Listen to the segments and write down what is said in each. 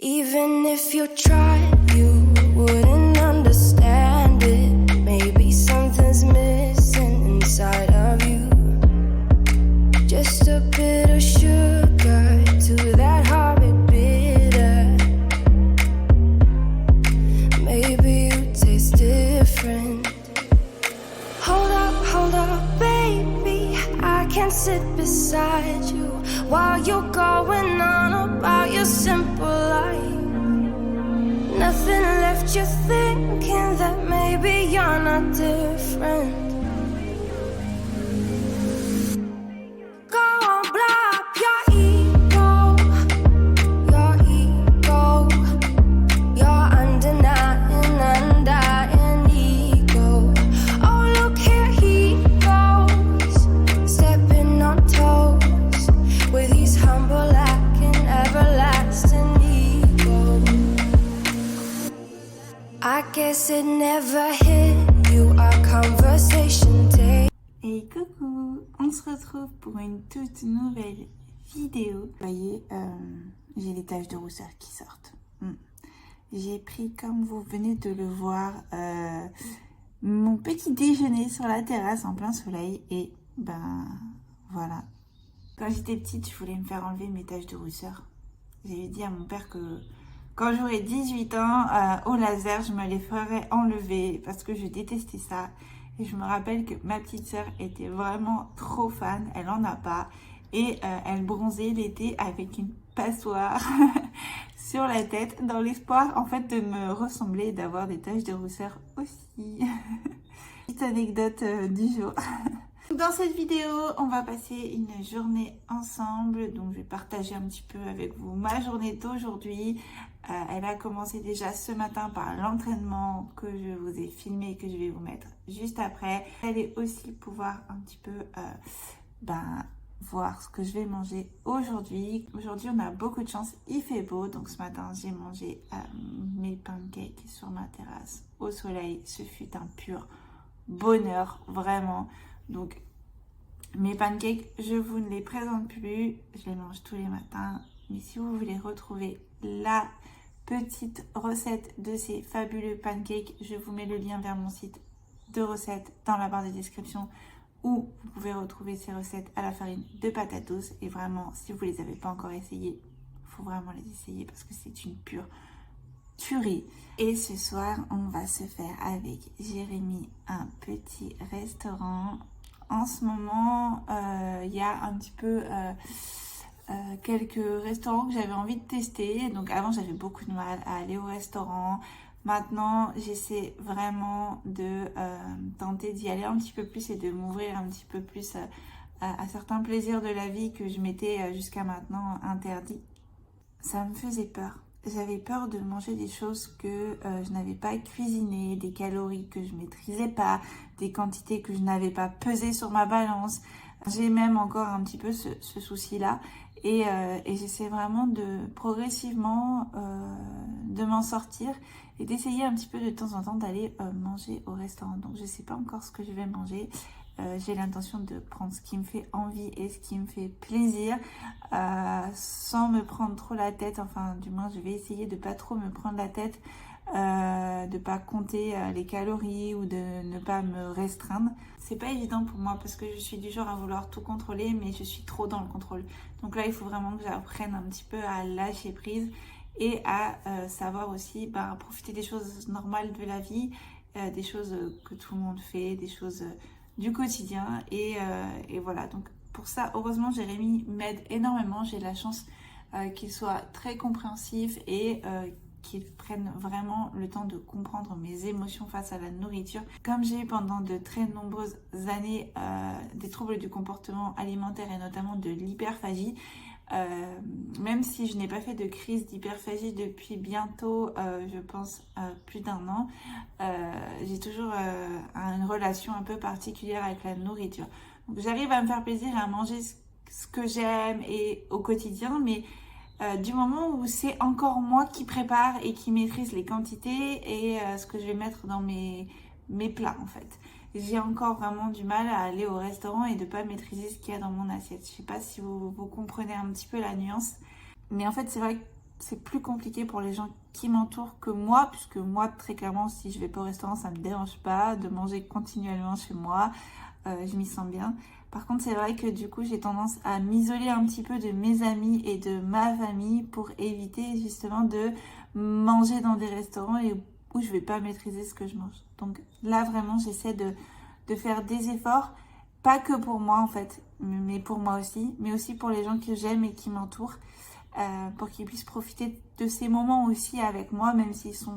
Even if you tried, you wouldn't understand it. Maybe something's missing inside of you. Just a bit of sugar to that horrid bitter. Maybe you taste different. Hold up, baby. I can't sit beside you while you're going on about your simple life. Nothing left you thinking that maybe you're not different. Go on, blow up your ego, your undying ego. Oh, look here he goes, stepping on toes with his humble lacking everlasting ego. I guess it never hit you, our conversation day. Hey coucou, on se retrouve pour une toute nouvelle vidéo. Vous voyez, j'ai les taches de rousseur qui sortent. J'ai pris, comme vous venez de le voir, mon petit déjeuner sur la terrasse en plein soleil. Et ben voilà. Quand j'étais petite, je voulais me faire enlever mes taches de rousseur. J'avais dit à mon père que quand j'aurais 18 ans, au laser, je me les ferais enlever parce que je détestais ça. Et je me rappelle que ma petite sœur était vraiment trop fan, elle en a pas. Et elle bronzait l'été avec une passoire sur la tête dans l'espoir en fait de me ressembler et d'avoir des taches de rousseur aussi. Petite anecdote du jour. Dans cette vidéo, on va passer une journée ensemble, donc je vais partager un petit peu avec vous ma journée d'aujourd'hui. Elle a commencé déjà ce matin par l'entraînement que je vous ai filmé et que je vais vous mettre juste après. Vous allez aussi pouvoir un petit peu voir ce que je vais manger aujourd'hui. Aujourd'hui, on a beaucoup de chance, il fait beau, donc ce matin, j'ai mangé mes pancakes sur ma terrasse au soleil. Ce fut un pur bonheur, vraiment. Donc, mes pancakes, je vous ne les présente plus, je les mange tous les matins. Mais si vous voulez retrouver la petite recette de ces fabuleux pancakes, je vous mets le lien vers mon site de recettes dans la barre de description où vous pouvez retrouver ces recettes à la farine de patates douces. Et vraiment, si vous ne les avez pas encore essayées, il faut vraiment les essayer parce que c'est une pure tuerie. Et ce soir, on va se faire avec Jérémy un petit restaurant. En ce moment, il y a un petit peu quelques restaurants que j'avais envie de tester. Donc avant, j'avais beaucoup de mal à aller au restaurant. Maintenant, j'essaie vraiment de tenter d'y aller un petit peu plus et de m'ouvrir un petit peu plus à certains plaisirs de la vie que je m'étais jusqu'à maintenant interdit. Ça me faisait peur. J'avais peur de manger des choses que je n'avais pas cuisinées, des calories que je maîtrisais pas, des quantités que je n'avais pas pesées sur ma balance. J'ai même encore un petit peu ce souci-là et j'essaie vraiment de progressivement de m'en sortir et d'essayer un petit peu de temps en temps d'aller manger au restaurant. Donc je sais pas encore ce que je vais manger. J'ai l'intention de prendre ce qui me fait envie et ce qui me fait plaisir sans me prendre trop la tête. Enfin, du moins, je vais essayer de pas trop me prendre la tête, de pas compter les calories ou de ne pas me restreindre. C'est pas évident pour moi parce que je suis du genre à vouloir tout contrôler, mais je suis trop dans le contrôle. Donc là, il faut vraiment que j'apprenne un petit peu à lâcher prise et à savoir aussi profiter des choses normales de la vie, des choses que tout le monde fait, des choses du quotidien et voilà. Donc pour ça, heureusement, Jérémy m'aide énormément. J'ai la chance qu'il soit très compréhensif et qu'il prenne vraiment le temps de comprendre mes émotions face à la nourriture. Comme j'ai eu pendant de très nombreuses années des troubles du comportement alimentaire et notamment de l'hyperphagie, même si je n'ai pas fait de crise d'hyperphagie depuis bientôt, je pense, plus d'1 an, j'ai toujours une relation un peu particulière avec la nourriture. Donc j'arrive à me faire plaisir et à manger ce que j'aime et au quotidien, mais du moment où c'est encore moi qui prépare et qui maîtrise les quantités et ce que je vais mettre dans mes plats en fait. J'ai encore vraiment du mal à aller au restaurant et de pas maîtriser ce qu'il y a dans mon assiette. Je sais pas si vous comprenez un petit peu la nuance. Mais en fait, c'est vrai c'est plus compliqué pour les gens qui m'entourent que moi, puisque moi, très clairement, si je vais pas au restaurant, ça me dérange pas de manger continuellement chez moi. Je m'y sens bien. Par contre, c'est vrai que du coup, j'ai tendance à m'isoler un petit peu de mes amis et de ma famille pour éviter justement de manger dans des restaurants et où je vais pas maîtriser ce que je mange. Donc là, vraiment, j'essaie de faire des efforts, pas que pour moi en fait, mais pour moi aussi, mais aussi pour les gens que j'aime et qui m'entourent, pour qu'ils puissent profiter de ces moments aussi avec moi, même s'ils sont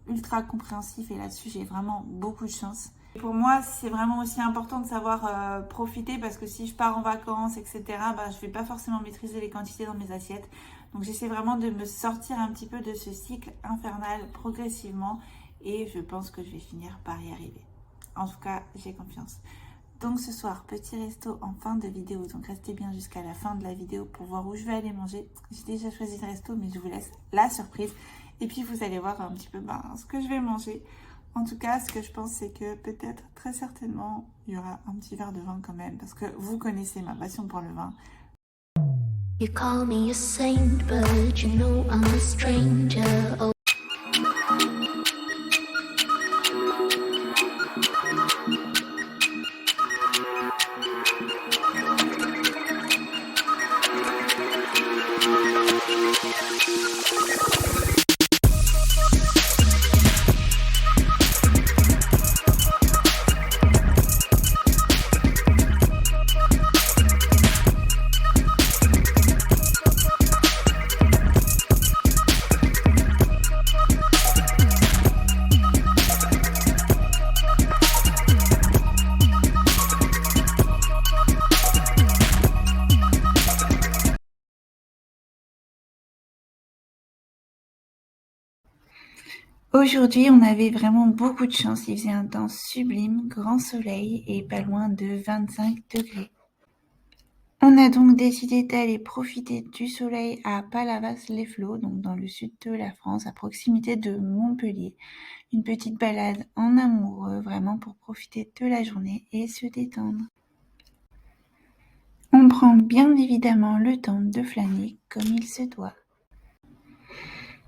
ultra compréhensifs, et là-dessus, j'ai vraiment beaucoup de chance. Pour moi, c'est vraiment aussi important de savoir profiter, parce que si je pars en vacances, etc., je vais pas forcément maîtriser les quantités dans mes assiettes. Donc j'essaie vraiment de me sortir un petit peu de ce cycle infernal progressivement, et je pense que je vais finir par y arriver. En tout cas, j'ai confiance. Donc ce soir, petit resto en fin de vidéo. Donc restez bien jusqu'à la fin de la vidéo pour voir où je vais aller manger. J'ai déjà choisi le resto, mais je vous laisse la surprise. Et puis vous allez voir un petit peu ce que je vais manger. En tout cas, ce que je pense, c'est que peut-être, très certainement, il y aura un petit verre de vin quand même. Parce que vous connaissez ma passion pour le vin. You call me a saint, but you know I'm a stranger. Oh. Aujourd'hui, on avait vraiment beaucoup de chance. Il faisait un temps sublime, grand soleil et pas loin de 25 degrés. On a donc décidé d'aller profiter du soleil à Palavas-les-Flots, donc dans le sud de la France, à proximité de Montpellier. Une petite balade en amoureux, vraiment pour profiter de la journée et se détendre. On prend bien évidemment le temps de flâner comme il se doit.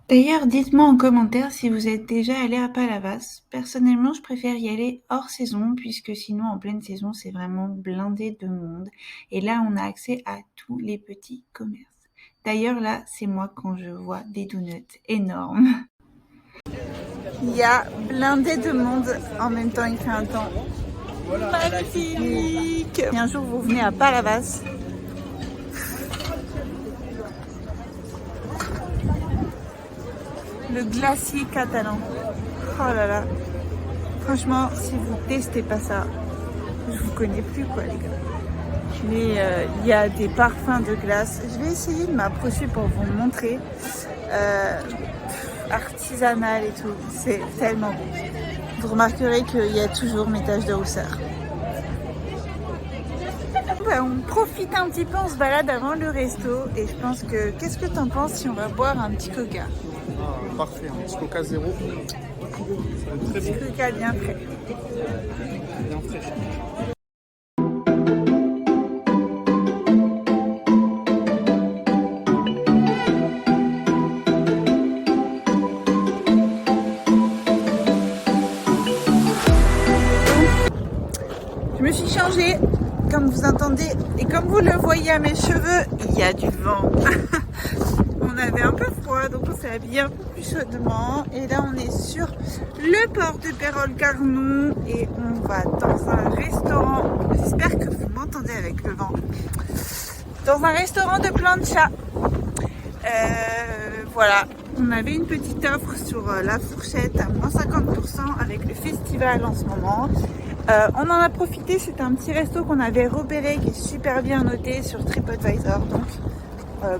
D'ailleurs, dites-moi en commentaire si vous êtes déjà allé à Palavas. Personnellement, je préfère y aller hors saison, puisque sinon en pleine saison, c'est vraiment blindé de monde. Et là, on a accès à tous les petits commerces. D'ailleurs, là, c'est moi quand je vois des donuts énormes. Il y a blindé de monde. En même temps, il fait un temps magnifique. Et un jour, vous venez à Palavas. Le glacier catalan. Oh là là. Franchement, si vous testez pas ça, je vous connais plus quoi les gars. Mais il y a des parfums de glace. Je vais essayer de m'approcher pour vous montrer. Artisanal et tout. C'est tellement beau. Vous remarquerez qu'il y a toujours mes taches de rousseur. On profite un petit peu, on se balade avant le resto. Et je pense que... Qu'est-ce que t'en penses si on va boire un petit coca? Parfait, un petit coca zéro. Un petit coca bien frais. Bien fraîche. Je me suis changée, comme vous entendez, et comme vous le voyez à mes cheveux, il y a du vent. On avait un peu froid, donc on s'est habillé un peu plus chaudement. Et là, on est sur le port de Pérol-Carnon et on va dans un restaurant. J'espère que vous m'entendez avec le vent. Dans un restaurant de plancha. Voilà, on avait une petite offre sur la fourchette à moins 50% avec le festival en ce moment. On en a profité, c'était un petit resto qu'on avait repéré qui est super bien noté sur TripAdvisor.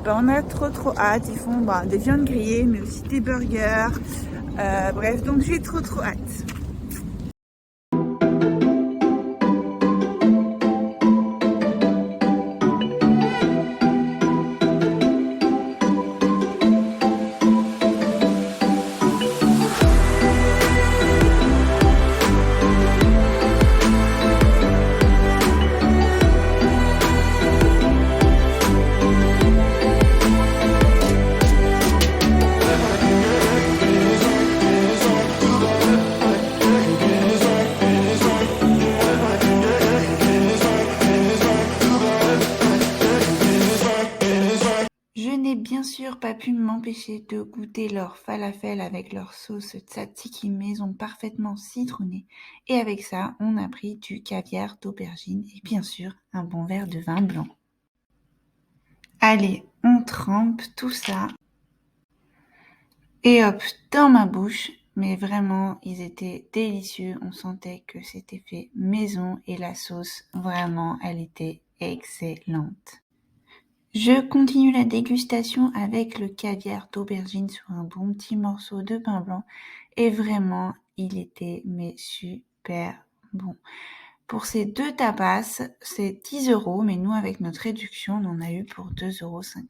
Donc on a trop hâte. Ils font des viandes grillées mais aussi des burgers. Bref, donc j'ai trop hâte. pas pu m'empêcher de goûter leur falafel avec leur sauce tzatziki maison parfaitement citronnée. Et avec ça, on a pris du caviar d'aubergine et bien sûr un bon verre de vin blanc. Allez, on trempe tout ça. Et hop, dans ma bouche. Mais vraiment, ils étaient délicieux. On sentait que c'était fait maison et la sauce, vraiment, elle était excellente. Je continue la dégustation avec le caviar d'aubergine sur un bon petit morceau de pain blanc et vraiment, il était mais super bon. Pour ces 2 tapas, c'est 10 €, mais nous, avec notre réduction, on en a eu pour 2,50 €.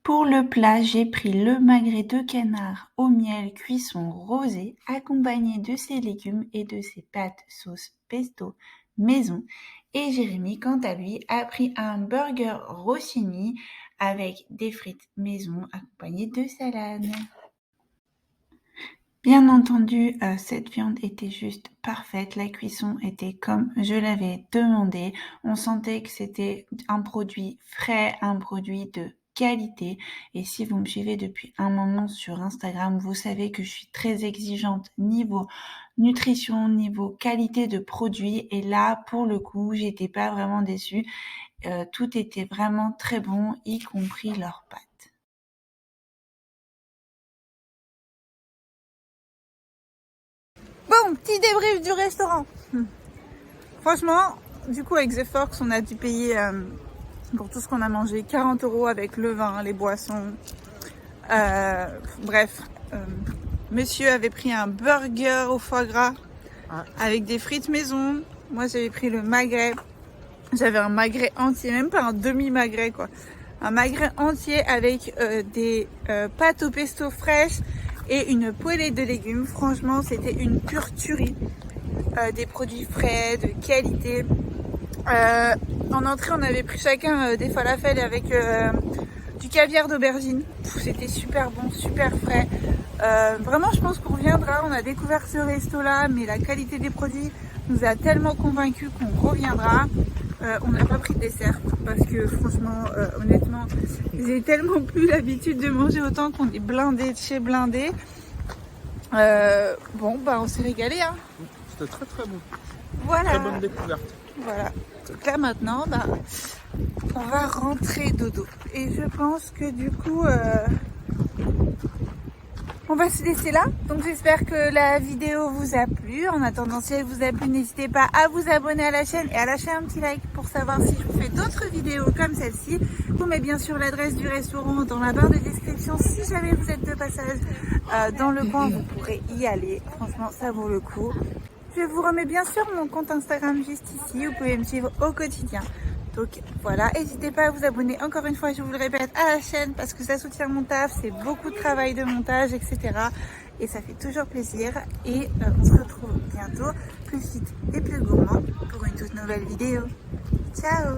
Pour le plat, j'ai pris le magret de canard au miel cuisson rosé, accompagné de ses légumes et de ses pâtes sauce pesto maison. Et Jérémy, quant à lui, a pris un burger Rossini avec des frites maison accompagnées de salade. Bien entendu, cette viande était juste parfaite. La cuisson était comme je l'avais demandé. On sentait que c'était un produit frais, un produit de qualité. Et si vous me suivez depuis un moment sur Instagram, vous savez que je suis très exigeante niveau nutrition, niveau qualité de produit. Et là, pour le coup, j'étais pas vraiment déçue. Tout était vraiment très bon, y compris leurs pâtes. Bon, petit débrief du restaurant. Franchement, du coup avec The Forks, on a dû payer pour tout ce qu'on a mangé 40 € avec le vin, les boissons. Bref, monsieur avait pris un burger au foie gras avec des frites maison. Moi j'avais pris le magret. J'avais un magret entier, même pas un demi-magret quoi. Un magret entier avec des pâtes au pesto fraîches et une poêlée de légumes. Franchement, c'était une pure tuerie. Des produits frais, de qualité. En entrée, on avait pris chacun des falafels avec du caviar d'aubergine. C'était super bon, super frais. Vraiment, je pense qu'on reviendra. On a découvert ce resto-là, mais la qualité des produits nous a tellement convaincus qu'on reviendra. On n'a pas pris de dessert parce que franchement, honnêtement, j'ai tellement plus l'habitude de manger autant qu'on est blindé de chez blindé. Bon, bah on s'est régalé, hein. C'était très très bon. Voilà. Très bonne découverte. Voilà. Donc là maintenant, bah, on va rentrer dodo. Et je pense que du coup, on va se laisser là. Donc j'espère que la vidéo vous a plu. En attendant, si elle vous a plu, n'hésitez pas à vous abonner à la chaîne et à lâcher un petit like pour savoir si je vous fais d'autres vidéos comme celle-ci. Je vous mets bien sûr l'adresse du restaurant dans la barre de description. Si jamais vous êtes de passage dans le coin, vous pourrez y aller. Franchement, ça vaut le coup. Je vous remets bien sûr mon compte Instagram juste ici. Vous pouvez me suivre au quotidien. Donc voilà, n'hésitez pas à vous abonner encore une fois, je vous le répète, à la chaîne parce que ça soutient mon taf, c'est beaucoup de travail de montage, etc. Et ça fait toujours plaisir. Et on se retrouve bientôt, plus vite et plus gourmand, pour une toute nouvelle vidéo. Ciao!